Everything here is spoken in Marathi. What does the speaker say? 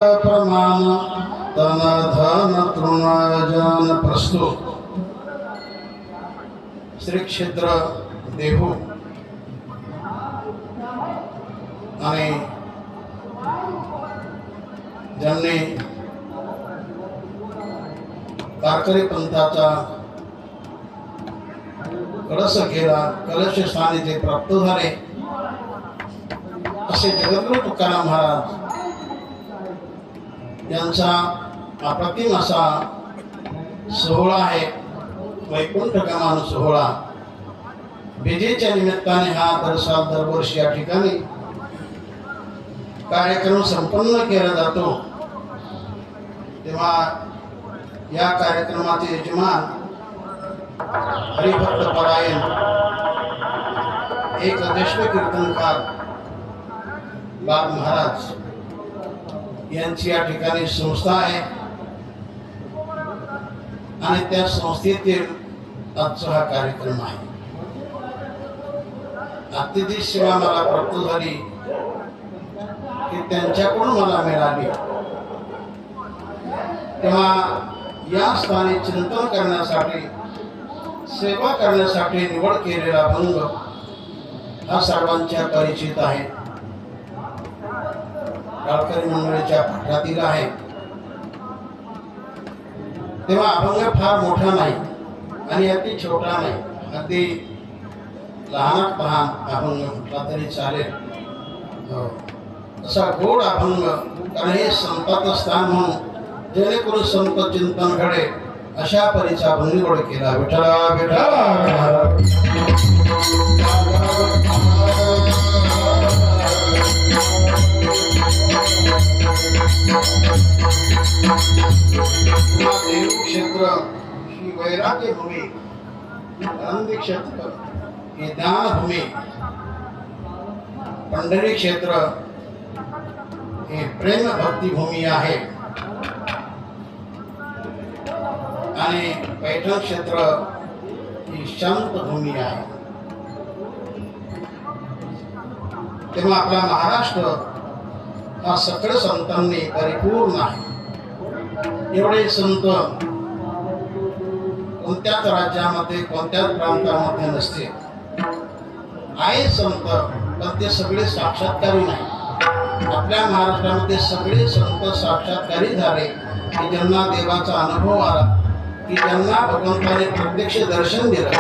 प्रमाण तन धन तृणजन प्रस्तुत श्री क्षेत्र देहू आणि ज्यांनी वारकरी पंथाचा कळस केला, कलश स्थानी जे प्राप्त झाले असे जगद्गुरु तुकाराम महाराज यांचा अप्रतिम असा सोहळा आहे, वैकुंठ गमन सोहळा। विजेच्या निमित्ताने हा दरवर्षी या ठिकाणी कार्यक्रम संपन्न केला जातो। तेव्हा या कार्यक्रमाचे यजमान हरिभक्त परायण एक ज्येष्ठ कीर्तनकार बाब महाराज यांची या ठिकाणी संस्था आहे आणि त्या संस्थेतील आजचा हा कार्यक्रम आहे। अतिथी सेवा मला प्राप्त झाली की त्यांच्याकडून मला मिळाली, तेव्हा या स्थानी चिंतन करण्यासाठी, सेवा करण्यासाठी निवड केलेला अभंग हा सर्वांच्या परिचित आहे, वारकरी मंडळीच्या पाठातील आहे। तेव्हा अभंग फार मोठा नाही आणि अति छोटा नाही, अगदी लहानात लहान अभंग म्हटला तरी चालेल। असा गोड अभंग, कारण हे संतांचं स्थान म्हणून जेणेकरून संत चिंतन घडे अशा परीचा अभंग गोड केला। विठ्ठला विठ्ठला देहू क्षेत्र ही वैराग्य भूमी, आनंदी क्षेत्र ही ज्ञान भूमी, पंढरी क्षेत्र ही प्रेम भक्ती भूमी आहे आणि पैठण क्षेत्र ही शांत भूमी आहे। तेव्हा आपला महाराष्ट्र हा सकळ संतांनी परिपूर्ण आहे। एवढे संत कोणत्याच राज्यामध्ये, कोणत्याच प्रांतामध्ये नसते। आहे संत, पण ते सगळे साक्षात्कारी नाही। आपल्या महाराष्ट्रामध्ये सगळे संत साक्षात्कारी झाले की ज्यांना देवाचा अनुभव आला, की ज्यांना भगवंताने प्रत्यक्ष दर्शन दिलं।